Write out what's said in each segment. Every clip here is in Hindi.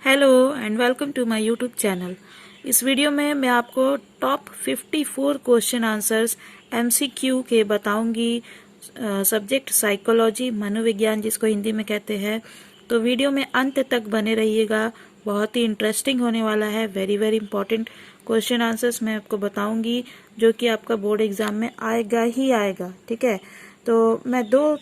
Hello and welcome to my YouTube channel. इस वीडियो में मैं आपको टॉप 54 क्वेश्चन आंसर्स एमसीक्यू के बताऊंगी। सब्जेक्ट साइकोलॉजी, मनोविज्ञान जिसको हिंदी में कहते हैं। तो वीडियो में अंत तक बने रहिएगा, बहुत ही इंटरेस्टिंग होने वाला है। Very very important question answers मैं आपको बताऊंगी जो कि आपका बोर्ड एग्जाम में आएगा ही आएगा। ठीक है, तो मैं दो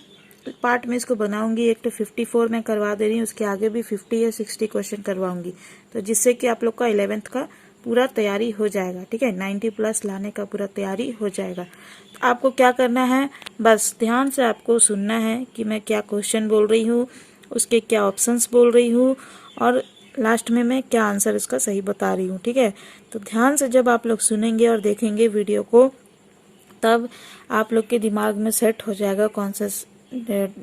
पार्ट में इसको बनाऊंगी। एक तो 54 में करवा दे रही हूँ, उसके आगे भी 50 या 60 क्वेश्चन करवाऊंगी, तो जिससे कि आप लोग का 11th का पूरा तैयारी हो जाएगा। ठीक है, 90 प्लस लाने का पूरा तैयारी हो जाएगा। तो आपको क्या करना है, बस ध्यान से आपको सुनना है कि मैं क्या क्वेश्चन बोल रही हूँ, उसके क्या ऑप्शंस बोल रही हूँ और लास्ट में मैं क्या आंसर इसका सही बता रही हूँ। ठीक है, तो ध्यान से जब आप लोग सुनेंगे और देखेंगे वीडियो को, तब आप लोग के दिमाग में सेट हो जाएगा, कॉन्शियस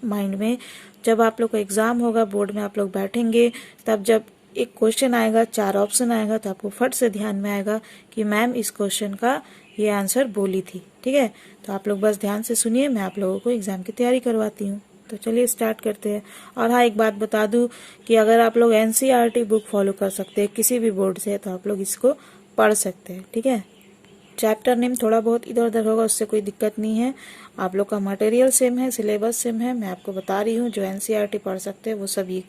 माइंड में। जब आप लोग का एग्जाम होगा, बोर्ड में आप लोग बैठेंगे, तब जब एक क्वेश्चन आएगा, 4 ऑप्शन आएगा, तो आपको फट से ध्यान में आएगा कि मैम इस क्वेश्चन का ये आंसर बोली थी। ठीक है, तो आप लोग बस ध्यान से सुनिए, मैं आप लोगों को एग्जाम की तैयारी करवाती हूँ। तो चलिए स्टार्ट करते हैं। और हाँ, एक बात बता दूं कि अगर आप लोग एनसीईआरटी बुक फॉलो कर सकते हैं किसी भी बोर्ड से, तो आप लोग इसको पढ़ सकते हैं। ठीक है, चैप्टर नेम थोड़ा बहुत इधर उधर होगा, उससे कोई दिक्कत नहीं है। आप लोग का मटेरियल सेम है, सिलेबस सेम है। मैं आपको बता रही हूँ, जो एनसीईआरटी पढ़ सकते हैं वो सभी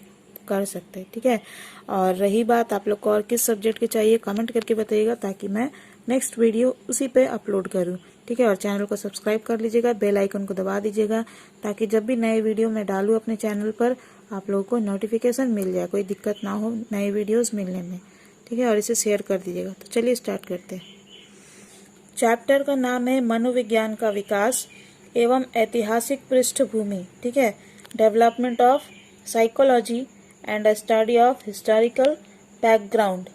कर सकते हैं। ठीक है, और रही बात आप लोग को और किस सब्जेक्ट की चाहिए, कमेंट करके बताइएगा, ताकि मैं नेक्स्ट वीडियो उसी पे अपलोड करूँ। ठीक है, और चैनल को सब्सक्राइब कर लीजिएगा, बेल आइकन को दबा दीजिएगा, ताकि जब भी नए वीडियो मैं डालूँ अपने चैनल पर, आप लोगों को नोटिफिकेशन मिल जाए, कोई दिक्कत ना हो नए वीडियोज मिलने में। ठीक है, और इसे शेयर कर दीजिएगा। तो चलिए स्टार्ट करते हैं। चैप्टर का नाम है मनोविज्ञान का विकास एवं ऐतिहासिक पृष्ठभूमि। ठीक है, development of psychology and study of historical background.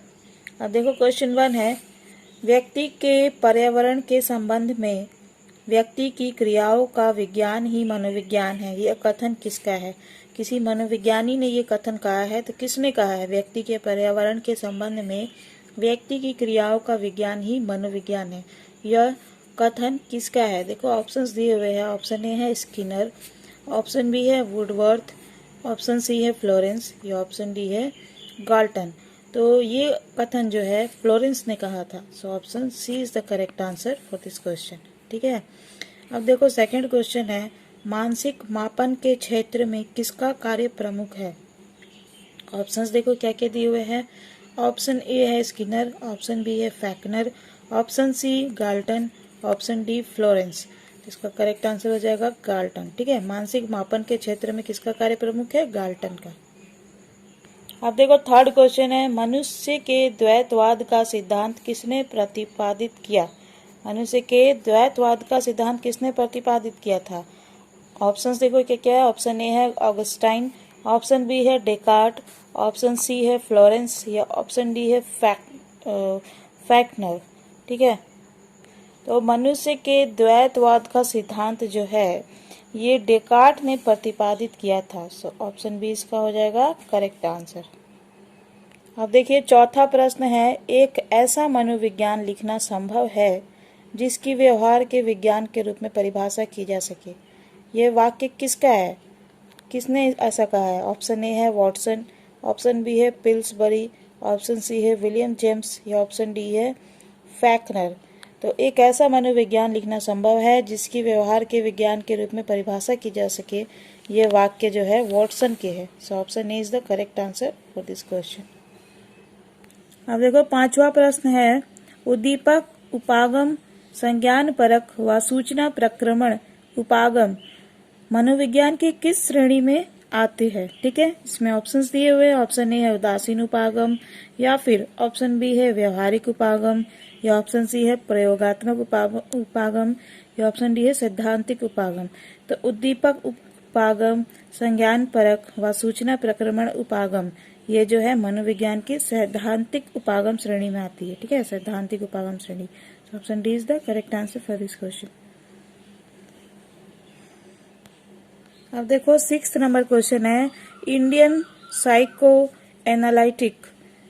अब देखो, क्वेश्चन 1 है, व्यक्ति के पर्यावरण के संबंध में व्यक्ति की क्रियाओं का विज्ञान ही मनोविज्ञान है। यह कथन किसका है? किसी मनोविज्ञानी ने ये कथन कहा है, तो किसने कहा है? व्यक्ति के पर्यावरण के संबंध में व्यक्ति की क्रियाओं का विज्ञान ही मनोविज्ञान है। यह कथन किसका है? देखो ऑप्शंस दिए हुए हैं। ऑप्शन ए है स्किनर, ऑप्शन बी है वुडवर्थ, ऑप्शन सी है फ्लोरेंस, या ऑप्शन डी है गाल्टन। तो ये कथन जो है फ्लोरेंस ने कहा था। So option C is the correct answer for this question. ठीक है, अब देखो सेकंड क्वेश्चन है, मानसिक मापन के क्षेत्र में किसका कार्य प्रमुख है? ऑप्शंस देखो क्या क्या दिए हुए हैं। ऑप्शन ए है स्किनर, ऑप्शन बी है Fechner, option C Galton, option D Florence. इसका करेक्ट आंसर हो जाएगा गाल्टन। ठीक है, मानसिक मापन के क्षेत्र में किसका कार्य प्रमुख है? गाल्टन का। अब देखो थर्ड क्वेश्चन है, मनुष्य के द्वैतवाद का सिद्धांत किसने प्रतिपादित किया? मनुष्य के द्वैतवाद का सिद्धांत किसने प्रतिपादित किया था? ऑप्शंस देखो क्या क्या है। ऑप्शन ए है ऑगस्टाइन, ऑप्शन बी है डेकार्ट, ऑप्शन सी है फ्लोरेंस, या ऑप्शन डी है फैक्नर। ठीक है, तो मनुष्य के द्वैतवाद का सिद्धांत जो है ये डेकार्ट ने प्रतिपादित किया था। सो ऑप्शन बी इसका हो जाएगा करेक्ट आंसर। अब देखिए चौथा प्रश्न है, एक ऐसा मनोविज्ञान लिखना संभव है जिसकी व्यवहार के विज्ञान के रूप में परिभाषा की जा सके। यह वाक्य किसका है? किसने ऐसा कहा है? ऑप्शन ए है वॉटसन, ऑप्शन बी है पिल्सबरी, ऑप्शन सी है विलियम जेम्स, या ऑप्शन डी है फैक्नर। तो एक ऐसा मनोविज्ञान लिखना संभव है जिसकी व्यवहार के विज्ञान के रूप में परिभाषा की जा सके, ये वाक्य जो है वॉटसन के है। So option A is the correct answer for this question. अब देखो पांचवा प्रश्न है, उद्दीपक उपागम संज्ञान परक व सूचना प्रक्रमण उपागम मनोविज्ञान की किस श्रेणी में आते हैं? ठीक है, इसमें ऑप्शंस दिए हुए हैं। ऑप्शन ए है उदासीन उपागम, या फिर ऑप्शन बी है व्यवहारिक उपागम, या ऑप्शन सी है प्रयोगात्मक उपागम, या ऑप्शन डी है सैद्धांतिक उपागम। तो उद्दीपक उपागम, संज्ञान परक व सूचना प्रक्रमण उपागम, ये जो है मनोविज्ञान की सैद्धांतिक उपागम श्रेणी में आती है। ठीक है, सैद्धांतिक उपागम श्रेणी। Option D is the correct answer for this question. अब देखो 6th नंबर क्वेश्चन है, इंडियन साइको एनालिटिक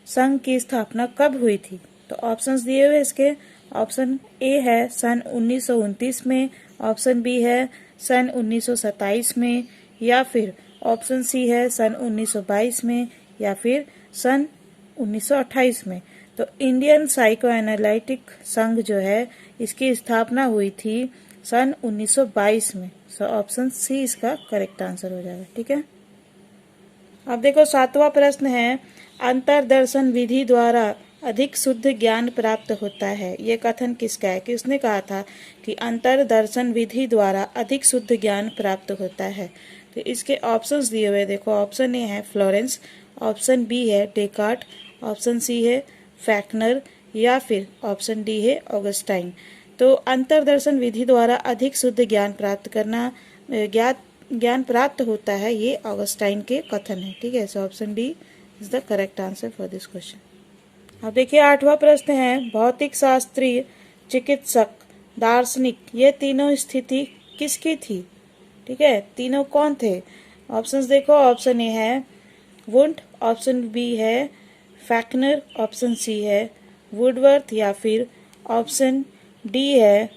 संघ की स्थापना कब हुई थी? तो ऑप्शंस दिए हुए इसके। ऑप्शन ए है सन 1929 में, ऑप्शन बी है सन 1927 में, या फिर ऑप्शन सी है सन 1922 में, या फिर सन 1928 में। तो इंडियन साइको एनालिटिक संघ जो है इसकी स्थापना हुई थी सन 1922 में। सो ऑप्शन सी इसका करेक्ट आंसर हो जाएगा। ठीक है, अब देखो 7वां प्रश्न है, अंतरदर्शन विधि द्वारा अधिक शुद्ध ज्ञान प्राप्त होता है। ये कथन किसका है कि उसने कहा था कि अंतरदर्शन विधि द्वारा अधिक शुद्ध ज्ञान प्राप्त होता है। तो इसके ऑप्शंस दिए हुए देखो, ऑप्शन ए है फ्लोरेंस, ऑप्शन बी है डेकार्ट, ऑप्शन सी है फैक्नर या फिर ऑप्शन डी है ऑगस्टाइन। तो अंतरदर्शन विधि द्वारा अधिक शुद्ध ज्ञान प्राप्त करना ज्ञान प्राप्त होता है, ये ऑगस्टाइन के कथन है। ठीक है, so option D is the correct answer for this question. अब देखिए 8वां प्रश्न है, भौतिक शास्त्री, चिकित्सक, दार्शनिक, ये तीनों स्थिति किसकी थी? ठीक है, तीनों कौन थे? ऑप्शंस देखो, ऑप्शन ए है वुंट, ऑप्शन बी है फैक्नर, ऑप्शन सी है वुडवर्थ या फिर ऑप्शन डी है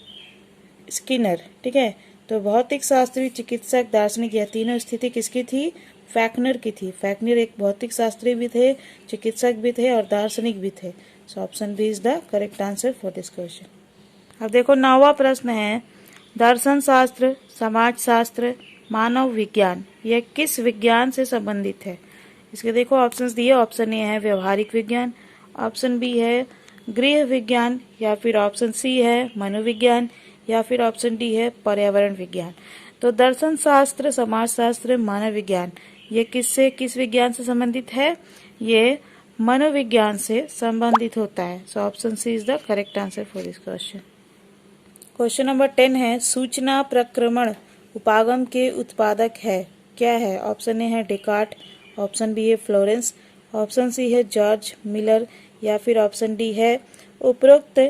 स्किनर। ठीक है, तो भौतिक शास्त्री, चिकित्सक, दार्शनिक, यह तीनों स्थिति किसकी थी? फैक्नर की थी। फैक्नर एक भौतिक शास्त्री भी थे, चिकित्सक भी थे और दार्शनिक भी थे। So option B is the correct answer for this question. अब देखो 9वां प्रश्न है, दर्शन शास्त्र, समाज शास्त्र, मानव विज्ञान, यह किस विज्ञान से संबंधित है? इसके देखो ऑप्शंस दिए, ऑप्शन ए है व्यवहारिक विज्ञान, ऑप्शन बी है गृह विज्ञान या फिर ऑप्शन सी है मनोविज्ञान या फिर ऑप्शन डी है पर्यावरण विज्ञान। तो दर्शन शास्त्र, समाज शास्त्र, मानव विज्ञान, ये किस विज्ञान से संबंधित है? ये मनोविज्ञान से संबंधित होता है। So option C is the correct answer for this question. Question number 10 है, सूचना प्रक्रमण उपागम के उत्पादक है, क्या है? ऑप्शन ए है डेकार्ट, ऑप्शन बी है फ्लोरेंस, ऑप्शन सी है जॉर्ज मिलर या फिर ऑप्शन डी है उपरोक्त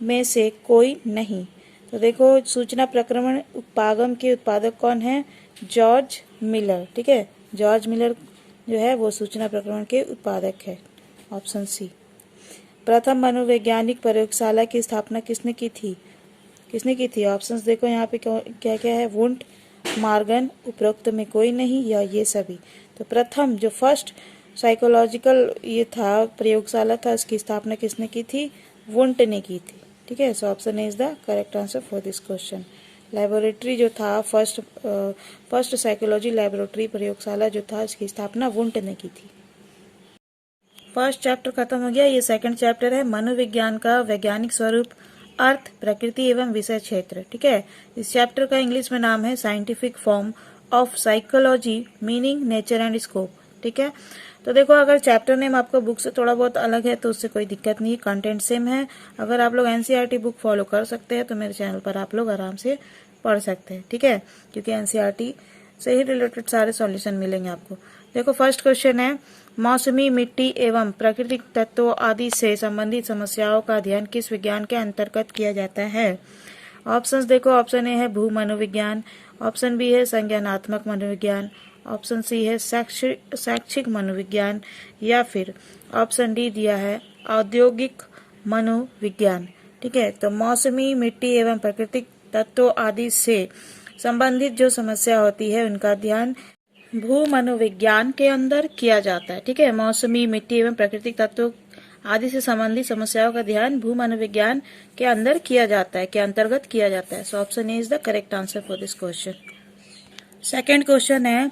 में से कोई नहीं। तो देखो सूचना प्रक्रमण उपागम के उत्पादक कौन है? George Miller. ठीक है, जॉर्ज मिलर जो है वो सूचना प्रक्रमण के उत्पादक है, ऑप्शन सी। प्रथम मनोवैज्ञानिक प्रयोगशाला की स्थापना किसने की थी? ऑप्शंस देखो यहाँ पे क्या क्या है, वुंट, मार्गन, उपरोक्त में कोई नहीं या ये सभी। तो प्रथम जो फर्स्ट साइकोलॉजिकल ये था प्रयोगशाला था, उसकी स्थापना किसने की थी? वुंट ने की थी। ठीक है, so option A is the correct answer for this question. Laboratory जो था फर्स्ट साइकोलॉजी लेबोरेटरी प्रयोगशाला जो था, इसकी स्थापना वुंट ने की थी। फर्स्ट चैप्टर खत्म हो गया। ये सेकंड चैप्टर है मनोविज्ञान का वैज्ञानिक स्वरूप, अर्थ, प्रकृति एवं विषय क्षेत्र। ठीक है, इस चैप्टर का इंग्लिश में नाम है scientific form of psychology, meaning, nature and scope. ठीक है, तो देखो अगर चैप्टर नेम आपको बुक से थोड़ा बहुत अलग है तो उससे कोई दिक्कत नहीं, कंटेंट सेम है। अगर आप लोग एनसीईआरटी बुक फॉलो कर सकते हैं तो मेरे चैनल पर आप लोग आराम से पढ़ सकते हैं। ठीक है, क्योंकि एनसीईआरटी से ही रिलेटेड सारे सॉल्यूशन मिलेंगे आपको। देखो फर्स्ट क्वेश्चन है, मौसमी, मिट्टी एवं प्राकृतिक तत्वों आदि से संबंधित समस्याओं का अध्ययन किस विज्ञान के अंतर्गत किया जाता है? ऑप्शंस देखो, ऑप्शन ए है भू मनोविज्ञान, ऑप्शन बी है संज्ञानात्मक मनोविज्ञान, ऑप्शन सी है शैक्षिक मनोविज्ञान या फिर ऑप्शन डी दिया है औद्योगिक मनोविज्ञान। ठीक है, तो मौसमी, मिट्टी एवं प्राकृतिक तत्वों आदि से संबंधित जो समस्या होती है उनका अध्ययन भू मनोविज्ञान के अंदर किया जाता है। ठीक है, मौसमी, मिट्टी एवं प्राकृतिक तत्वों आदि से संबंधित समस्याओं का ध्यान भू मनोविज्ञान के अंदर किया जाता है, के अंतर्गत किया जाता है। So option A is the correct answer for this question. Second question है,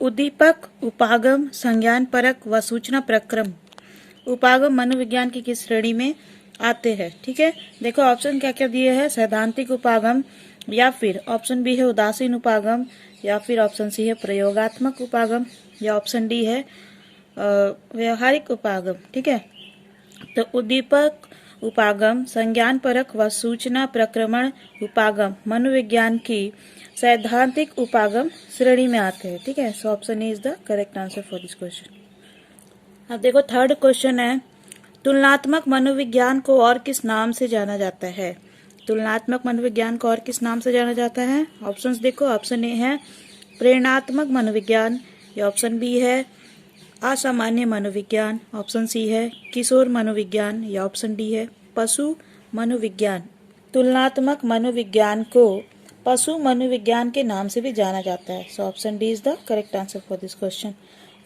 उद्दीपक, उपागम, संज्ञान परक व सूचना प्रक्रम उपागम मनोविज्ञान की किस श्रेणी में आते हैं? ठीक है, देखो ऑप्शन क्या क्या दिए हैं, सैद्धांतिक उपागम या फिर ऑप्शन बी है उदासीन उपागम या फिर ऑप्शन सी है प्रयोगात्मक उपागम या ऑप्शन डी है व्यवहारिक उपागम। ठीक है, तो उद्दीपक उपागम, संज्ञान परक व सूचना प्रक्रमण उपागम मनोविज्ञान की सैद्धांतिक उपागम श्रेणी में आते हैं। ठीक है, so option A is the correct answer for this question. अब देखो थर्ड क्वेश्चन है, तुलनात्मक मनोविज्ञान को और किस नाम से जाना जाता है? तुलनात्मक मनोविज्ञान को और किस नाम से जाना जाता है? ऑप्शंस देखो, ऑप्शन ए है प्रेरणात्मक मनोविज्ञान या ऑप्शन बी है असामान्य मनोविज्ञान, ऑप्शन सी है किशोर मनोविज्ञान या ऑप्शन डी है पशु मनोविज्ञान। तुलनात्मक मनोविज्ञान को पशु मनोविज्ञान के नाम से भी जाना जाता है। So option D is the correct answer for this question.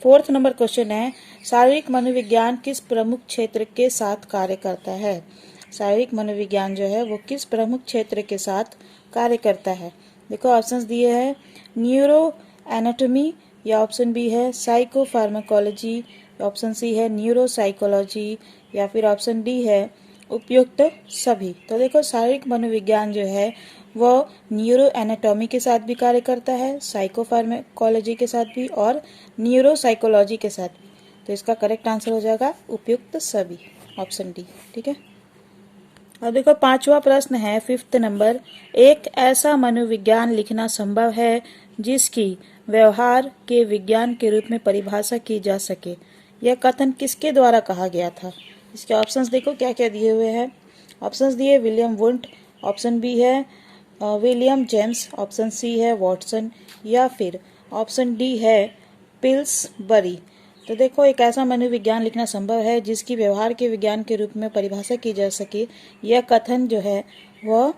4th number question है, शारीरिक मनोविज्ञान किस प्रमुख क्षेत्र के साथ कार्य करता है? शारीरिक मनोविज्ञान जो है वो किस प्रमुख क्षेत्र के साथ कार्य करता है? देखो ऑप्शंस दिए हैं, न्यूरो एनाटॉमी, या ऑप्शन बी है साइको फार्माकोलॉजी, ऑप्शन सी है न्यूरो साइकोलॉजी, या फिर ऑप्शन डी है उपयुक्त सभी। तो देखो शारीरिक मनोविज्ञान जो है वो न्यूरो एनाटॉमी के साथ भी कार्य करता है, साइको फार्माकोलॉजी के साथ भी और न्यूरो साइकोलॉजी के साथ भी। तो इसका करेक्ट आंसर हो जाएगा उपयुक्त सभी, ऑप्शन डी। ठीक है, और देखो 5वां प्रश्न है 5th नंबर, एक ऐसा मनोविज्ञान लिखना संभव है जिसकी व्यवहार के विज्ञान के रूप में परिभाषा की जा सके। यह कथन किसके द्वारा कहा गया था? इसके ऑप्शंस देखो क्या क्या दिए हुए हैं। ऑप्शंस दिए विलियम वुंट, ऑप्शन बी है विलियम जेम्स, ऑप्शन सी है वॉटसन, या फिर ऑप्शन डी है पिल्सबरी। तो देखो एक ऐसा मनोविज्ञान लिखना संभव है जिसकी व्यवहार के विज्ञान के रूप में परिभाषा की जा सके। यह कथन जो है वह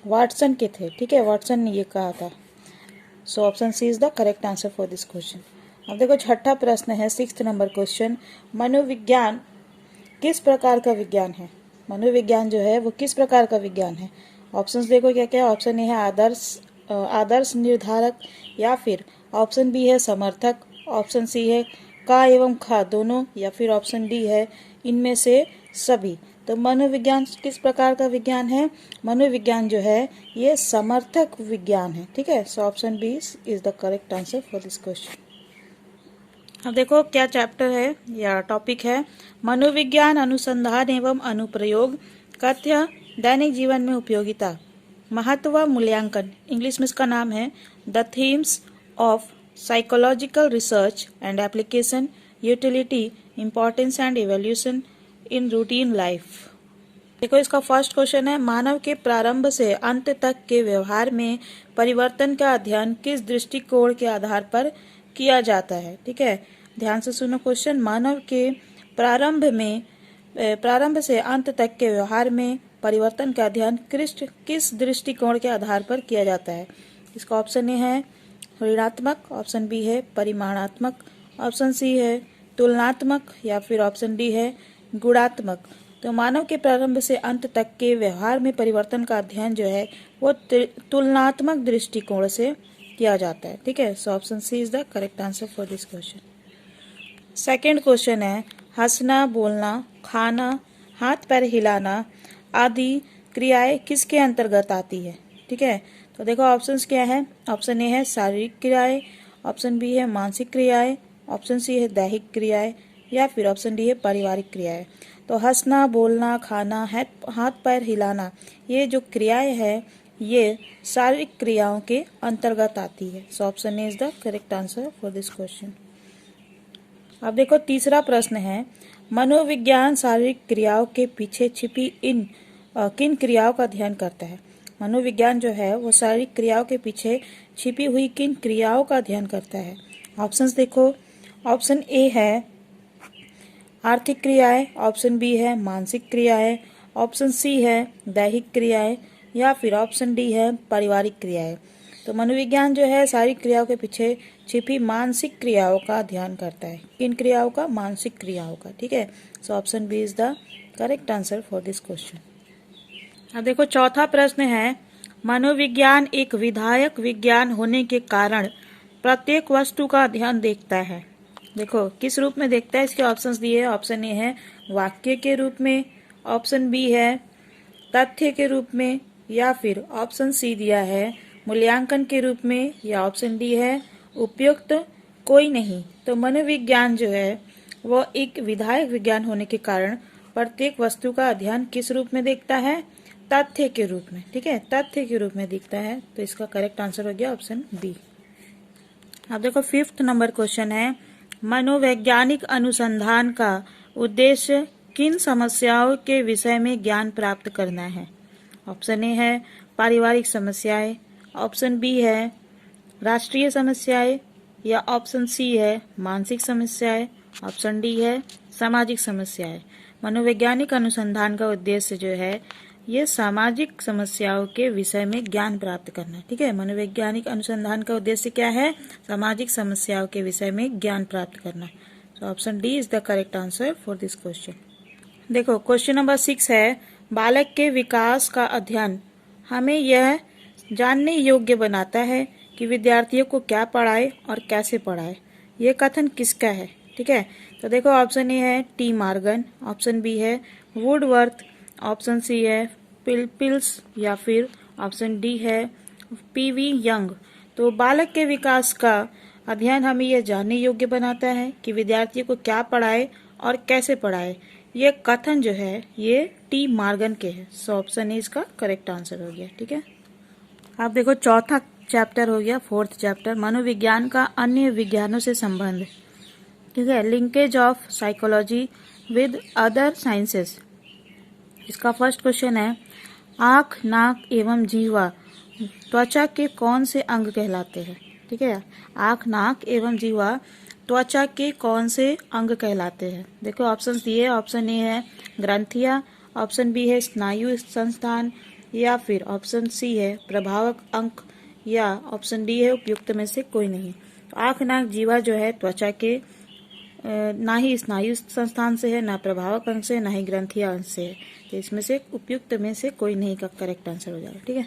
वाटसन के थे। ठीक है, वाटसन ने ये कहा था। So option C is the correct answer for this question. अब देखो 6ठा प्रश्न है 6th नंबर क्वेश्चन, मनोविज्ञान किस प्रकार का विज्ञान है? मनोविज्ञान जो है वो किस प्रकार का विज्ञान है? ऑप्शंस देखो क्या क्या। ऑप्शन ए है आदर्श निर्धारक, या फिर ऑप्शन बी है समर्थक, ऑप्शन सी है का एवं खा दोनों, या फिर ऑप्शन डी है इनमें से सभी। तो मनोविज्ञान किस प्रकार का विज्ञान है? मनोविज्ञान जो है ये समर्थक विज्ञान है। ठीक है, so option B is the correct answer for this question. अब देखो क्या चैप्टर है या टॉपिक है, मनोविज्ञान अनुसंधान एवं अनुप्रयोग, कथ्य दैनिक जीवन में उपयोगिता, महत्व मूल्यांकन। इंग्लिश में इसका नाम है the themes of psychological research and application, utility, importance and evolution in routine life. देखो इसका फर्स्ट क्वेश्चन है, मानव के प्रारंभ से अंत तक के व्यवहार में परिवर्तन का अध्ययन किस दृष्टिकोण के आधार पर किया जाता है? ठीक है, ध्यान से सुनो क्वेश्चन। मानव के प्रारंभ से अंत तक के व्यवहार में परिवर्तन का अध्ययन किस दृष्टिकोण के आधार पर किया जाता है? इसका ऑप्शन ए है ऋणात्मक, ऑप्शन बी है परिमाणात्मक, ऑप्शन सी है तुलनात्मक, या फिर ऑप्शन डी है गुणात्मक। तो मानव के प्रारंभ से अंत तक के व्यवहार में परिवर्तन का अध्ययन जो है वो तुलनात्मक दृष्टिकोण से किया जाता है। ठीक है, so option C is the correct answer for this question. Second question है, हंसना, बोलना, खाना, हाथ पैर हिलाना आदि क्रियाएं किसके अंतर्गत आती है? ठीक है, तो देखो ऑप्शंस क्या है। ऑप्शन ए है शारीरिक क्रियाएं, ऑप्शन बी है मानसिक क्रियाएं, ऑप्शन सी है दैहिक क्रियाएं, या फिर ऑप्शन डी है पारिवारिक क्रियाएं। तो हंसना, बोलना, खाना, हाथ पैर हिलाना, ये जो क्रियाएं हैं ये शारीरिक क्रियाओं के अंतर्गत आती है। So option A is the correct answer for this question. अब देखो तीसरा प्रश्न है, मनोविज्ञान शारीरिक क्रियाओं के पीछे छिपी किन क्रियाओं का अध्ययन करता है? मनोविज्ञान जो है वो शारीरिक क्रियाओं के पीछे छिपी हुई किन क्रियाओं का अध्ययन करता है? ऑप्शंस देखो। ऑप्शन ए है आर्थिक क्रियाएं, ऑप्शन बी है मानसिक क्रियाएं, ऑप्शन सी है दैहिक क्रियाएं, या फिर ऑप्शन डी है पारिवारिक क्रियाएं। तो मनोविज्ञान जो है शारीरिक क्रियाओं के पीछे छिपी मानसिक क्रियाओं का अध्ययन करता है। किन क्रियाओं का? मानसिक क्रियाओं का। ठीक है, so option B is the correct answer for this question. अब देखो चौथा प्रश्न है, मनोविज्ञान एक विधायक विज्ञान होने के कारण प्रत्येक वस्तु का अध्ययन देखता है। देखो किस रूप में देखता है, इसके ऑप्शंस दिए हैं। ऑप्शन ए है वाक्य के रूप में, ऑप्शन बी है तथ्य के रूप में, या फिर ऑप्शन सी दिया है मूल्यांकन के रूप में, या ऑप्शन डी है उपयुक्त कोई नहीं। तो मनोविज्ञान जो है वो एक विधायक विज्ञान होने के कारण प्रत्येक वस्तु का अध्ययन किस रूप में देखता है? तथ्य के रूप में। ठीक है, तथ्य के रूप में दिखता है। तो इसका करेक्ट आंसर हो गया ऑप्शन बी। अब देखो 5th नंबर क्वेश्चन है, मनोवैज्ञानिक अनुसंधान का उद्देश्य किन समस्याओं के विषय में ज्ञान प्राप्त करना है? ऑप्शन ए है पारिवारिक समस्याएं, ऑप्शन बी है राष्ट्रीय समस्याएं, या ऑप्शन सी है मानसिक समस्याएं, ऑप्शन डी है सामाजिक समस्याएं। मनोवैज्ञानिक अनुसंधान का उद्देश्य जो है ये सामाजिक समस्याओं के विषय में ज्ञान प्राप्त करना। ठीक है, मनोवैज्ञानिक अनुसंधान का उद्देश्य क्या है? सामाजिक समस्याओं के विषय में ज्ञान प्राप्त करना। So option D is the correct answer for this question. देखो क्वेश्चन नंबर 6 है, बालक के विकास का अध्ययन हमें यह जानने योग्य बनाता है कि विद्यार्थियों को क्या पढ़ाए और कैसे पढ़ाए। यह कथन किसका है? ठीक है, तो देखो ऑप्शन ए है टी मार्गन, ऑप्शन बी है वुडवर्थ, ऑप्शन सी है पिल्स या फिर ऑप्शन डी है पीवी यंग। तो बालक के विकास का अध्ययन हमें यह जानने योग्य बनाता है कि विद्यार्थियों को क्या पढ़ाए और कैसे पढ़ाए। ये कथन जो है ये टी मार्गन के है। सो ऑप्शन ए इसका करेक्ट आंसर हो गया। ठीक है, आप देखो चौथा चैप्टर हो गया, फोर्थ चैप्टर, मनोविज्ञान का अन्य विज्ञानों से संबंध। ठीक है, linkage of psychology with other sciences. इसका फर्स्ट क्वेश्चन है, आँख, नाक एवं जीवा त्वचा के कौन से अंग कहलाते हैं? ठीक है, आँख, नाक एवं जीवा त्वचा के कौन से अंग कहलाते हैं? देखो ऑप्शन दिए, ऑप्शन ए है ग्रंथियां, ऑप्शन बी है स्नायु संस्थान, या फिर ऑप्शन सी है प्रभावक अंग, या ऑप्शन डी है उपयुक्त में से कोई नहीं। तो आँख, नाक, जीवा जो है त्वचा के ना ही स्नायु संस्थान से है, ना प्रभावक अंग से, ना ही ग्रंथिया अंग से है। तो इसमें से उपयुक्त में से कोई नहीं का करेक्ट आंसर हो जाएगा। ठीक है,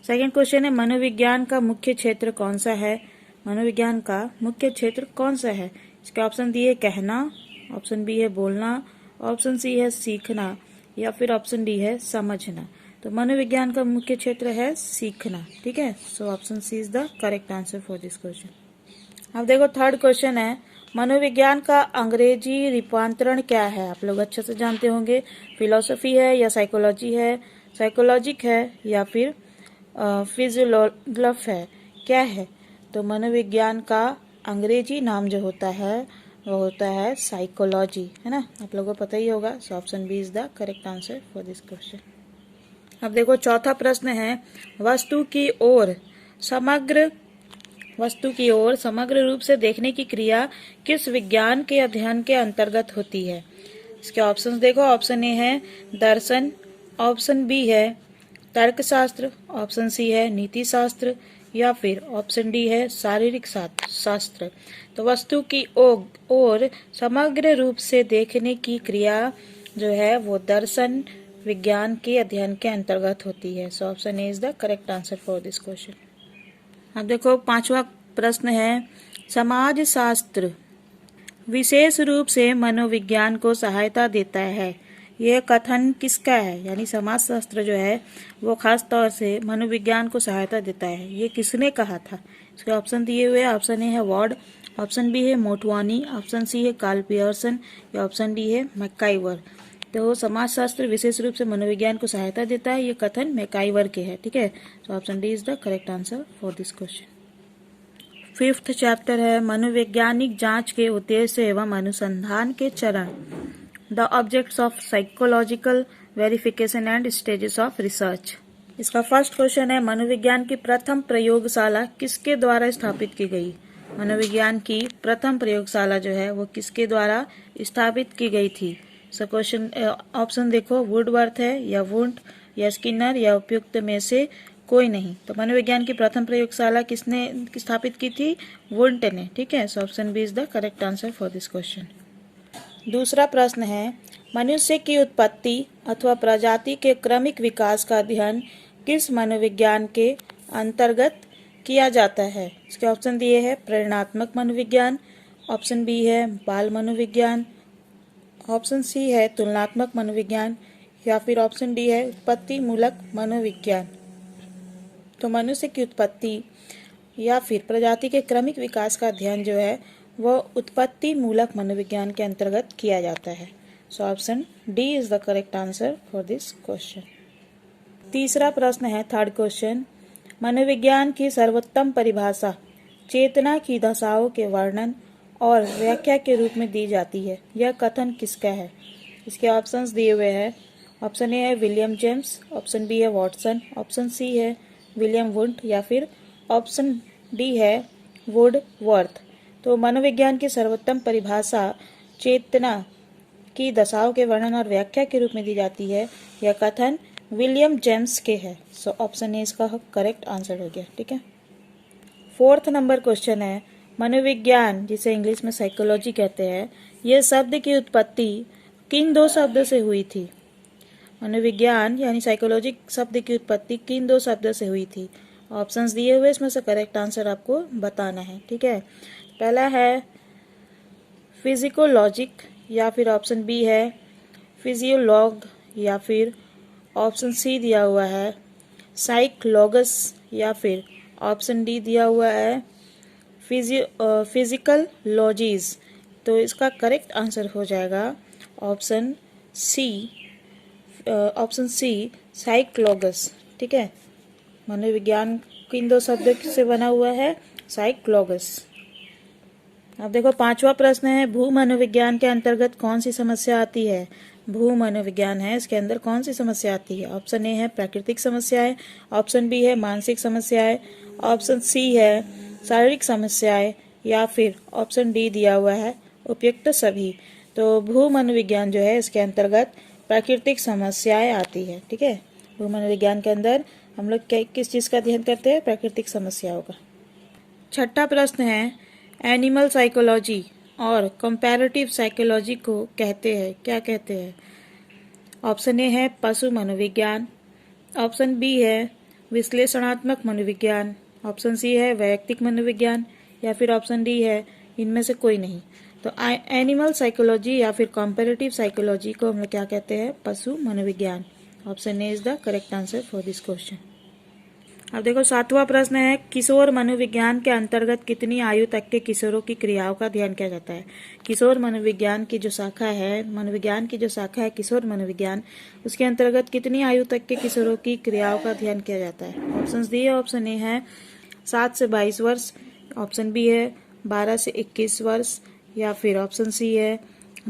सेकंड क्वेश्चन है, मनोविज्ञान का मुख्य क्षेत्र कौन सा है? मनोविज्ञान का मुख्य क्षेत्र कौन सा है? इसका ऑप्शन दी है कहना, ऑप्शन बी है बोलना, ऑप्शन सी है सीखना, या फिर ऑप्शन डी है समझना। तो मनोविज्ञान का मुख्य क्षेत्र है सीखना। ठीक है, so option C is the correct answer for this question. अब देखो थर्ड क्वेश्चन है, मनोविज्ञान का अंग्रेजी रूपांतरण क्या है? आप लोग अच्छे से जानते होंगे, फिलोसफी है या साइकोलॉजी है, साइकोलॉजिक है या फिर फिजियोलॉजी है, क्या है? तो मनोविज्ञान का अंग्रेजी नाम जो होता है वो होता है साइकोलॉजी, है ना, आप लोगों को पता ही होगा। So option B is the correct answer for this question. अब देखो चौथा प्रश्न है, वस्तु की ओर समग्र रूप से देखने की क्रिया किस विज्ञान के अध्ययन के अंतर्गत होती है? इसके ऑप्शंस देखो, ऑप्शन ए है दर्शन, ऑप्शन बी है तर्कशास्त्र, ऑप्शन सी है नीति शास्त्र, या फिर ऑप्शन डी है शारीरिक शास्त्र। तो वस्तु की ओर समग्र रूप से देखने की क्रिया जो है वो दर्शन विज्ञान के अध्ययन के अंतर्गत होती है। So option A is the correct answer for this question. अब देखो पांचवा प्रश्न है, समाज शास्त्र विशेष रूप से मनोविज्ञान को सहायता देता है, यह कथन किसका है? यानी समाज शास्त्र जो है वो खास तौर से मनोविज्ञान को सहायता देता है, ये किसने कहा था? इसके ऑप्शन दिए हुए, ऑप्शन ए है वॉर्ड, ऑप्शन बी है मोटवानी, ऑप्शन सी है कार्ल पियर्सन, या ऑप्शन डी है मैकाइवर। तो समाज शास्त्र विशेष रूप से मनोविज्ञान को सहायता देता है, ये कथन मैकाइवर के है। ठीक है, तो option D is the correct answer for this question. Fifth chapter है, मनोवैज्ञानिक जांच के उद्देश्य एवं अनुसंधान के चरण, the objects of psychological verification and stages of research. इसका फर्स्ट क्वेश्चन है, मनोविज्ञान की प्रथम प्रयोगशाला किसके द्वारा स्थापित की गई? मनोविज्ञान की प्रथम प्रयोगशाला जो है वो किसके द्वारा स्थापित की गई थी? सो क्वेश्चन ऑप्शन देखो, वुडवर्थ है या वुंट या स्किनर, या उपयुक्त में से कोई नहीं। तो मनोविज्ञान की प्रथम प्रयोगशाला किसने स्थापित की थी? वुंट ने। ठीक है, so option B is the correct answer for this question. दूसरा प्रश्न है, मनुष्य की उत्पत्ति अथवा प्रजाति के क्रमिक विकास का अध्ययन किस मनोविज्ञान के अंतर्गत किया जाता है? इसके ऑप्शन दिए हैं, प्रेरणात्मक मनोविज्ञान, ऑप्शन बी है बाल मनोविज्ञान, ऑप्शन सी है तुलनात्मक मनोविज्ञान, या फिर ऑप्शन डी है उत्पत्ति मूलक मनोविज्ञान। तो मनुष्य की उत्पत्ति या फिर प्रजाति के क्रमिक विकास का अध्ययन जो है वो उत्पत्ति मूलक मनोविज्ञान के अंतर्गत किया जाता है। So option D is the correct answer for this question. तीसरा प्रश्न है, थर्ड क्वेश्चन, मनोविज्ञान की सर्वोत्तम परिभाषा चेतना की दशाओं के वर्णन और व्याख्या के रूप में दी जाती है, यह कथन किसका है? इसके ऑप्शंस दिए हुए हैं, ऑप्शन ए है विलियम जेम्स, ऑप्शन बी है वॉटसन, ऑप्शन सी है विलियम वुंट, या फिर ऑप्शन डी है वुडवर्थ। तो मनोविज्ञान की सर्वोत्तम परिभाषा चेतना की दशाओं के वर्णन और व्याख्या के रूप में दी जाती है, यह कथन विलियम जेम्स के है। सो ऑप्शन ए इसका करेक्ट आंसर हो गया। ठीक है। 4th नंबर क्वेश्चन है, मनोविज्ञान जिसे इंग्लिश में साइकोलॉजी कहते हैं, यह शब्द की उत्पत्ति किन दो शब्दों से हुई थी? मनोविज्ञान यानी साइकोलॉजी शब्द की उत्पत्ति किन दो शब्दों से हुई थी? ऑप्शंस दिए हुए, इसमें से करेक्ट आंसर आपको बताना है। ठीक है। पहला है फिजिकोलॉजिक, या फिर ऑप्शन बी है फिजियोलॉग, या फिर ऑप्शन सी दिया हुआ है साइकोलॉगस, या फिर ऑप्शन डी दिया हुआ है फिजिकल लॉजीज। तो इसका करेक्ट आंसर हो जाएगा ऑप्शन सी साइकोलॉगस। ठीक है। मनोविज्ञान किन दो शब्दों से बना हुआ है? साइकोलॉगस। अब देखो 5वां प्रश्न है, भू मनोविज्ञान के अंतर्गत कौन सी समस्या आती है? भू मनोविज्ञान है, इसके अंदर कौन सी समस्या आती है? ऑप्शन ए है प्राकृतिक समस्याएं, ऑप्शन बी है मानसिक समस्याएं, ऑप्शन सी है शारीरिक समस्याएं, या फिर ऑप्शन डी दिया हुआ है उपयुक्त सभी। तो भू मनोविज्ञान जो है इसके अंतर्गत प्राकृतिक समस्याएं आती है। ठीक है। भू मनोविज्ञान के अंदर हम लोग किस चीज का अध्ययन करते हैं? प्राकृतिक समस्याओं का। 6ठा प्रश्न है, एनिमल साइकोलॉजी और कंपैरेटिव साइकोलॉजी को कहते हैं, क्या कहते हैं? ऑप्शन ए है पशु मनोविज्ञान, ऑप्शन बी है विश्लेषणात्मक मनोविज्ञान, ऑप्शन सी है वैयक्तिक मनोविज्ञान, या फिर ऑप्शन डी है इनमें से कोई नहीं। तो एनिमल साइकोलॉजी या फिर कंपैरेटिव साइकोलॉजी को हम लोग क्या कहते हैं? पशु मनोविज्ञान। Option A is the correct answer for this question. अब देखो 7वां प्रश्न है, किशोर मनोविज्ञान के अंतर्गत कितनी आयु तक के किशोरों की क्रियाओं का अध्ययन किया जाता है? किशोर मनोविज्ञान की जो शाखा है, मनोविज्ञान की जो शाखा है किशोर मनोविज्ञान, उसके अंतर्गत कितनी आयु तक के किशोरों की क्रियाओं का अध्ययन किया जाता है? ऑप्शन दिए, ऑप्शन ए है 7 से 22 वर्ष, ऑप्शन बी है 12 से 21 वर्ष, या फिर ऑप्शन सी है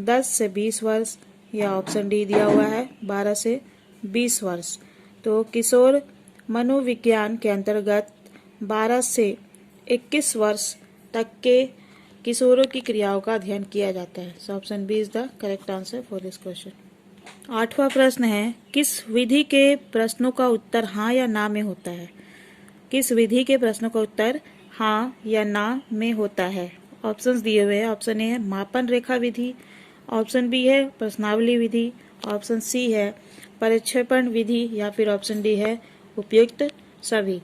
10 से 20 वर्ष, या ऑप्शन डी दिया हुआ है 12 से 20 वर्ष। तो किशोर मनोविज्ञान के अंतर्गत 12 से 21 वर्ष तक के किशोरों की क्रियाओं का अध्ययन किया जाता है। So option B is the correct answer for this question. 8वां प्रश्न है, किस विधि के प्रश्नों का उत्तर हाँ या ना में होता है? किस विधि के प्रश्नों का उत्तर हाँ या ना में होता है? ऑप्शंस दिए हुए हैं। ऑप्शन ए है मापन रेखा विधि, ऑप्शन बी है प्रश्नावली विधि, ऑप्शन सी है प्रक्षेपण विधि, या फिर ऑप्शन डी है उपयुक्त सभी।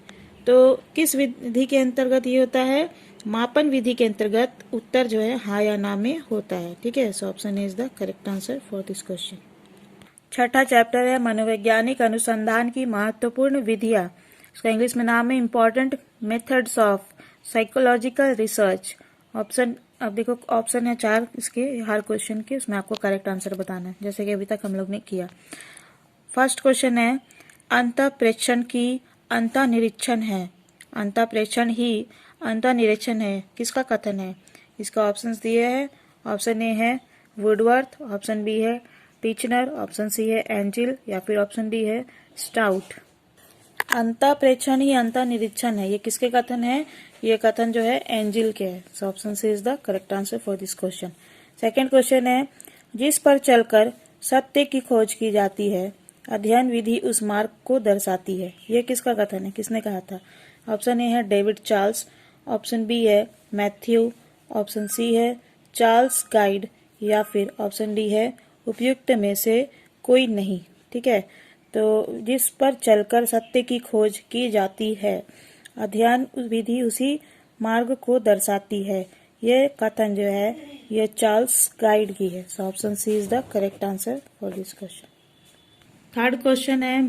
तो किस विधि के अंतर्गत ये होता है? मापन विधि के अंतर्गत उत्तर जो है हाँ या ना में होता है। ठीक है। So option is the correct answer for this question. 6ठा चैप्टर है मनोवैज्ञानिक अनुसंधान की महत्वपूर्ण विधियां, इसका इंग्लिश में नाम है important methods of psychological research. Option, अब देखो ऑप्शन है 4 इसके, हर क्वेश्चन के, उसमें आपको करेक्ट आंसर बताना है, जैसे कि अभी तक हम लोग ने किया। फर्स्ट क्वेश्चन है, अंतःप्रेक्षण की अंतःनिरीक्षण है। अंतःप्रेक्षण ही अंतःनिरीक्षण है, किसका कथन है? इसका ऑप्शंस दिए हैं। ऑप्शन ए है वुडवर्थ, ऑप्शन बी है टीचनर, ऑप्शन सी है एंजिल, या फिर ऑप्शन डी है स्टाउट। अंतःप्रेक्षण ही अंतःनिरीक्षण है, ये किसके कथन है? ये कथन जो है एंजिल के है। So option C is the correct answer for this question. Second question है, जिस पर चलकर सत्य की खोज की जाती है, अध्ययन विधि उस मार्ग को दर्शाती है, यह किसका कथन है? किसने कहा था? ऑप्शन ए है डेविड चार्ल्स, ऑप्शन बी है मैथ्यू, ऑप्शन सी है चार्ल्स गाइड, या फिर ऑप्शन डी है उपयुक्त में से कोई नहीं। ठीक है। तो जिस पर चलकर सत्य की खोज की जाती है, अध्ययन विधि उसी मार्ग को दर्शाती है, यह कथन जो है यह चार्ल्स गाइड की है। So option C is the correct answer for this question. Third question है,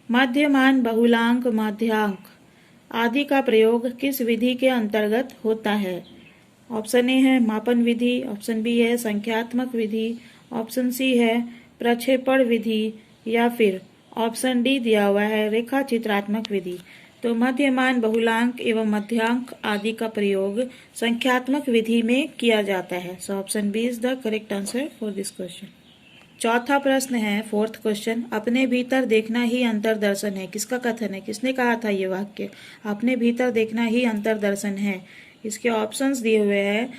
मध्यमान, बहुलांक, माध्यांक आदि का प्रयोग किस विधि के अंतर्गत होता है? ऑप्शन ए है मापन विधि, ऑप्शन बी है संख्यात्मक विधि, ऑप्शन सी है प्रक्षेपण विधि, या फिर ऑप्शन डी दिया हुआ है रेखा चित्रात्मक विधि। तो मध्यमान, बहुलांक एवं मध्यांक आदि का प्रयोग संख्यात्मक विधि में किया जाता है। So option B is the correct answer for this question. चौथा प्रश्न है, फोर्थ क्वेश्चन, अपने भीतर देखना ही अंतर्दर्शन है, किसका कथन है? किसने कहा था ये वाक्य? अपने भीतर देखना ही अंतर्दर्शन है। इसके ऑप्शंस दिए हुए हैं।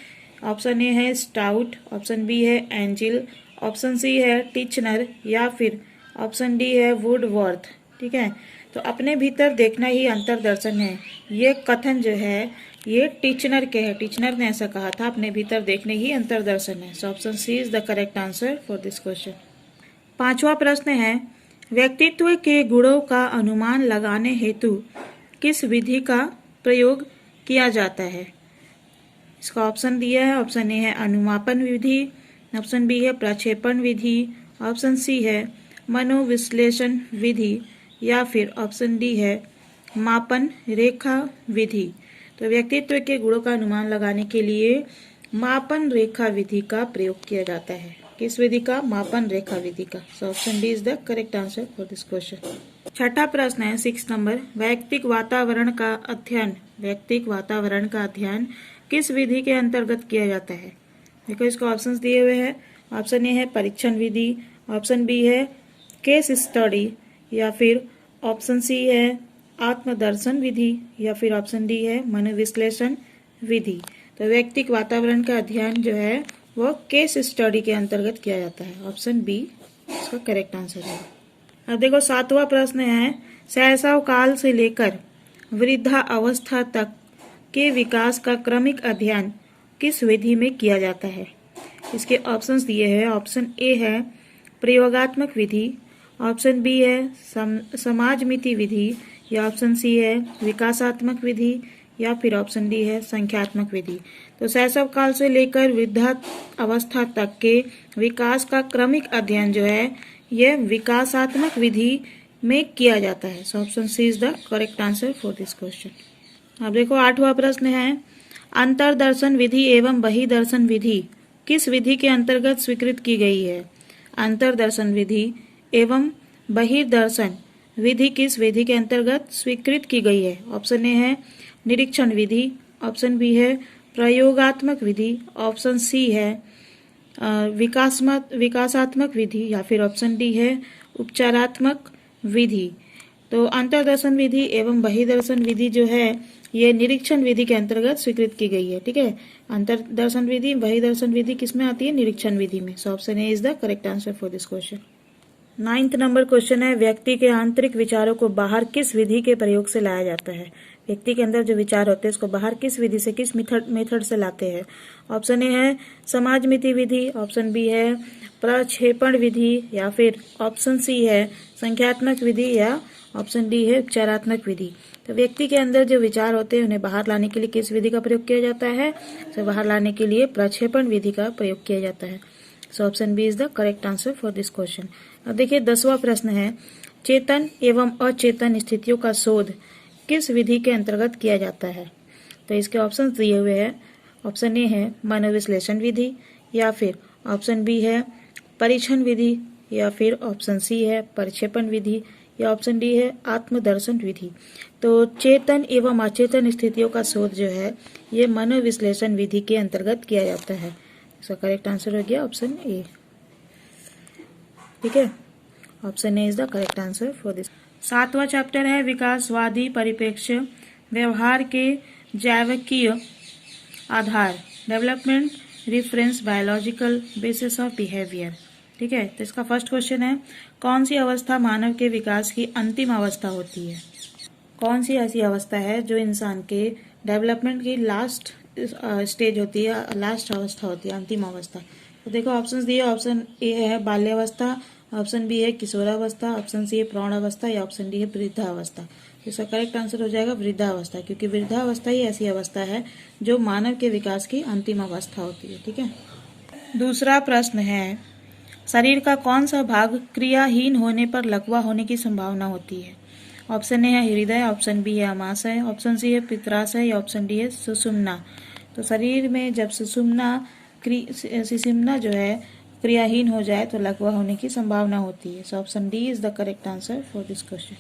ऑप्शन ए है स्टाउट, ऑप्शन बी है एंजिल, ऑप्शन सी है टीचनर, या फिर ऑप्शन डी है वुडवर्थ। ठीक है, तो अपने भीतर देखना ही अंतर्दर्शन है, ये कथन जो है ये टीचनर के है। टीचनर ने ऐसा कहा था, अपने भीतर देखने ही अंतर्दर्शन है। So option C is the correct answer for this question. पांचवा प्रश्न है, व्यक्तित्व के गुणों का अनुमान लगाने हेतु किस विधि का प्रयोग किया जाता है? इसका ऑप्शन दिया है। ऑप्शन ए है अनुमापन विधि, ऑप्शन बी है प्रक्षेपण विधि, ऑप्शन सी है मनोविश्लेषण विधि, या फिर ऑप्शन डी है मापन रेखा विधि। तो व्यक्तित्व के गुणों का अनुमान लगाने के लिए मापन रेखा विधि का प्रयोग किया जाता है। किस विधि का? मापन रेखा विधि का। So option D is the correct answer for this question. छठा प्रश्न है 6 नंबर, वैयक्तिक वातावरण का अध्ययन, वैयक्तिक वातावरण का अध्ययन किस विधि के अंतर्गत किया जाता है? देखो इसको ऑप्शंस दिए हुए हैं। ऑप्शन ए है परीक्षण विधि, ऑप्शन बी है केस स्टडी, या फिर ऑप्शन सी है आत्मदर्शन विधि, या फिर ऑप्शन डी है मनोविश्लेषण विधि। तो व्यक्तिक वातावरण का अध्ययन जो है वो केस स्टडी के अंतर्गत किया जाता है। ऑप्शन बी इसका करेक्ट आंसर है। अब देखो 7वां प्रश्न है, शैशव काल से लेकर वृद्धा अवस्था तक के विकास का क्रमिक अध्ययन किस विधि में किया जाता है? इसके ऑप्शंस दिए हैं। ऑप्शन ए है प्रयोगात्मक विधि, ऑप्शन बी है समाजमिति विधि, या ऑप्शन सी है विकासात्मक विधि, या फिर ऑप्शन डी है संख्यात्मक विधि। तो शैशव काल से लेकर वृद्धा अवस्था तक के विकास का क्रमिक अध्ययन जो है यह विकासात्मक विधि में किया जाता है। So option C is the correct answer for this question. अब देखो 8वां प्रश्न है, अंतर्दर्शन विधि एवं बहिर्दर्शन विधि किस विधि के अंतर्गत स्वीकृत की गई है? अंतर्दर्शन विधि एवं बहिर्दर्शन विधि किस विधि के अंतर्गत स्वीकृत की गई है? ऑप्शन ए है निरीक्षण विधि, ऑप्शन बी है प्रयोगात्मक विधि, ऑप्शन सी है विकासात्मक विधि, या फिर ऑप्शन डी है उपचारात्मक विधि। तो अंतर्दर्शन विधि एवं बहिर्दर्शन विधि जो है ये निरीक्षण विधि के अंतर्गत स्वीकृत की गई है। ठीक है, अंतर्दर्शन विधि बहिर्दर्शन विधि किसमें आती है? निरीक्षण विधि में। So option A is the correct answer for this question. 9th number question है, व्यक्ति के आंतरिक विचारों को बाहर किस विधि के प्रयोग से लाया जाता है? व्यक्ति के अंदर जो विचार होते हैं उसको बाहर किस विधि से, किस मेथड से लाते हैं? ऑप्शन ए है समाजमिति विधि, ऑप्शन बी है प्रक्षेपण विधि, या फिर ऑप्शन सी है संख्यात्मक विधि, या ऑप्शन डी है उपचारात्मक विधि। तो व्यक्ति के अंदर जो विचार होते हैं उन्हें बाहर लाने के लिए किस विधि का प्रयोग किया जाता है? तो बाहर लाने के लिए प्रक्षेपण विधि का प्रयोग किया जाता है। So option B is the correct answer for this question. अब देखिए 10वां प्रश्न है, चेतन एवं अचेतन स्थितियों का शोध किस विधि के अंतर्गत किया जाता है? तो इसके ऑप्शंस दिए हुए हैं। ऑप्शन ए है मनोविश्लेषण विधि, या फिर ऑप्शन बी है परीक्षण विधि, या फिर ऑप्शन सी है प्रक्षेपण विधि, या ऑप्शन डी है आत्मदर्शन विधि। तो चेतन एवं अचेतन स्थितियों का शोध जो है ये मनोविश्लेषण विधि के अंतर्गत किया जाता है। इसका करेक्ट आंसर हो गया ऑप्शन ए। ठीक है, option A is the correct answer for this. 7वां चैप्टर है विकासवादी परिप्रेक्ष्य, व्यवहार के जैविकीय आधार, development reference biological basis of behaviour. ठीक है, तो इसका फर्स्ट क्वेश्चन है, कौन सी अवस्था मानव के विकास की अंतिम अवस्था होती है? कौन सी ऐसी अवस्था है जो इंसान के डेवलपमेंट की लास्ट स्टेज होती है, लास्ट अवस्था होती है, अंतिम अवस्था? तो देखो ऑप्शंस दिए। ऑप्शन ए है बाल्यावस्था, ऑप्शन बी है किशोरावस्था, ऑप्शन सी है प्रौढ़ावस्था, या ऑप्शन डी है वृद्धावस्था। इसका करेक्ट आंसर हो जाएगा वृद्धावस्था, क्योंकि वृद्धावस्था ही ऐसी अवस्था है जो मानव के विकास की अंतिम अवस्था होती है। ठीक है, दूसरा प्रश्न है, शरीर का कौन सा भाग क्रियाहीन होने पर लकवा होने की संभावना होती है? ऑप्शन ए है हृदय, ऑप्शन बी है अमाशय, ऑप्शन सी है पित्राशय, या ऑप्शन डी है सुषुम्ना। तो शरीर में जब सुषुम्ना जो है क्रियाहीन हो जाए तो लकवा होने की संभावना होती है। So option D is the correct answer for this question.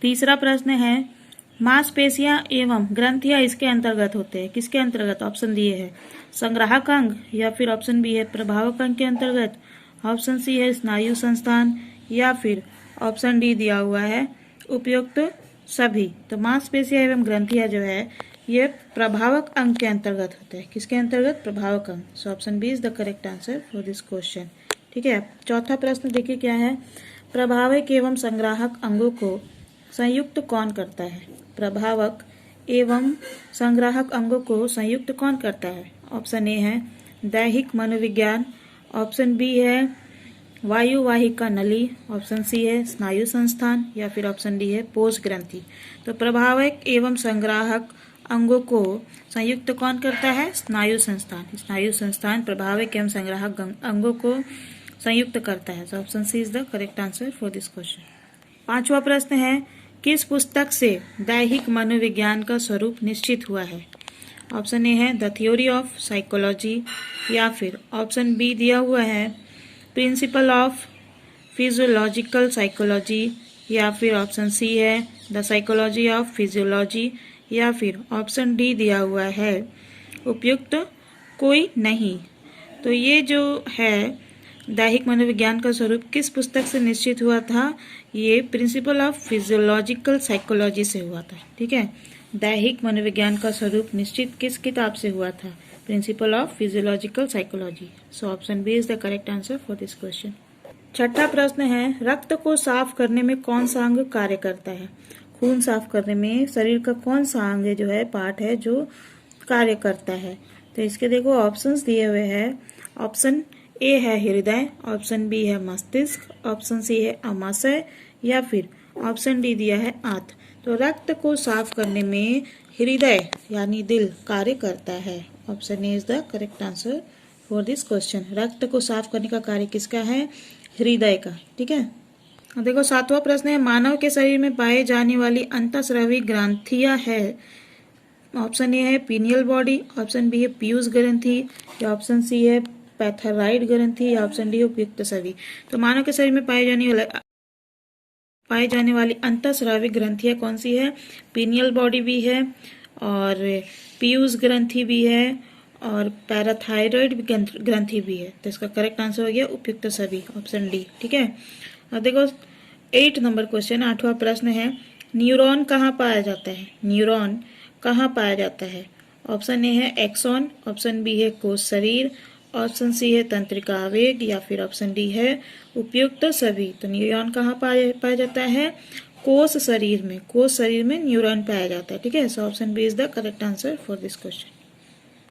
तीसरा प्रश्न है, मांसपेशियां एवं ग्रंथियां इसके अंतर्गत होते हैं, किसके अंतर्गत? ऑप्शन दिए है संग्राहक अंग, या फिर ऑप्शन बी है प्रभावक अंग के अंतर्गत, ऑप्शन सी है स्नायु संस्थान, या फिर ऑप्शन डी दिया हुआ है उपयुक्त सभी। तो मांसपेशियां एवं ग्रंथियां जो है ये प्रभावक अंग के अंतर्गत होते हैं। किसके अंतर्गत? प्रभावक अंग। So option B is the correct answer for this question. ठीक है। चौथा प्रश्न देखिए क्या है, प्रभावक एवं संग्राहक अंगों को संयुक्त कौन करता है? प्रभावक एवं संग्राहक अंगों को संयुक्त कौन करता है? ऑप्शन ए है दैहिक मनोविज्ञान, ऑप्शन बी है वायुवाहिका नली, ऑप्शन सी है स्नायु संस्थान, या फिर ऑप्शन डी है पोष ग्रंथि। तो प्रभावक एवं संग्राहक अंगों को संयुक्त कौन करता है? स्नायु संस्थान। स्नायु संस्थान प्रभावक एवं संग्राहक अंगों को संयुक्त करता है। So option C is the correct answer for this question. पांचवा प्रश्न है, किस पुस्तक से दैहिक मनोविज्ञान का स्वरूप निश्चित हुआ है? ऑप्शन ए है द थ्योरी ऑफ साइकोलॉजी, या फिर ऑप्शन बी दिया हुआ है प्रिंसिपल ऑफ फिजियोलॉजिकल साइकोलॉजी, या फिर ऑप्शन सी है द साइकोलॉजी ऑफ फिजियोलॉजी, या फिर ऑप्शन डी दिया हुआ है उपयुक्त कोई नहीं। तो ये जो है दैहिक मनोविज्ञान का स्वरूप किस पुस्तक से निश्चित हुआ था? ये प्रिंसिपल ऑफ फिजियोलॉजिकल साइकोलॉजी से हुआ था। ठीक है, दैहिक मनोविज्ञान का स्वरूप निश्चित किस किताब से हुआ था? Principle of physiological psychology. So option B is the correct answer for this question. छठा प्रश्न है, रक्त को साफ करने में कौन सा अंग कार्य करता है? खून साफ करने में शरीर का कौन सा अंग जो है, पार्ट है जो कार्य करता है? तो इसके देखो ऑप्शंस दिए हुए हैं। ऑप्शन ए है हृदय, ऑप्शन बी है मस्तिष्क, ऑप्शन सी है अमाशय, या फिर ऑप्शन डी दिया है आंत। तो रक्त को साफ करने में हृदय यानी दिल कार्य करता है। Option A is the correct answer for this question. रक्त को साफ करने का कार्य किसका है? हृदय का। ठीक है, देखो सातवां प्रश्न है, मानव के शरीर में पाए जाने वाली अंतःस्रावी ग्रंथियां है। ऑप्शन ए है पीनियल बॉडी, ऑप्शन बी है पीयूष ग्रंथि, या ऑप्शन सी है पैथाराइड ग्रंथि, या ऑप्शन डी उपयुक्त सभी। तो मानव के शरीर में पाई जाने वाली अंतःस्रावी ग्रंथियां कौन सी है? पीनियल बॉडी भी है, और पीयूष ग्रंथि भी है, और पैराथायरॉइड ग्रंथि भी है। तो इसका करेक्ट आंसर हो गया उपयुक्त सभी, ऑप्शन डी। ठीक है, अब देखो 8 नंबर क्वेश्चन, 8वां प्रश्न है, न्यूरॉन कहाँ पाया जाता है? न्यूरॉन कहाँ पाया जाता है? ऑप्शन ए है एक्सॉन, ऑप्शन बी है कोश शरीर, ऑप्शन सी है तंत्रिका आवेग, या फिर ऑप्शन डी है उपयुक्त सभी। तो न्यूरॉन कहाँ पाया जाता है? कोश शरीर में। कोश शरीर में न्यूरॉन पाया जाता है। ठीक है, so option B is the correct answer for this question.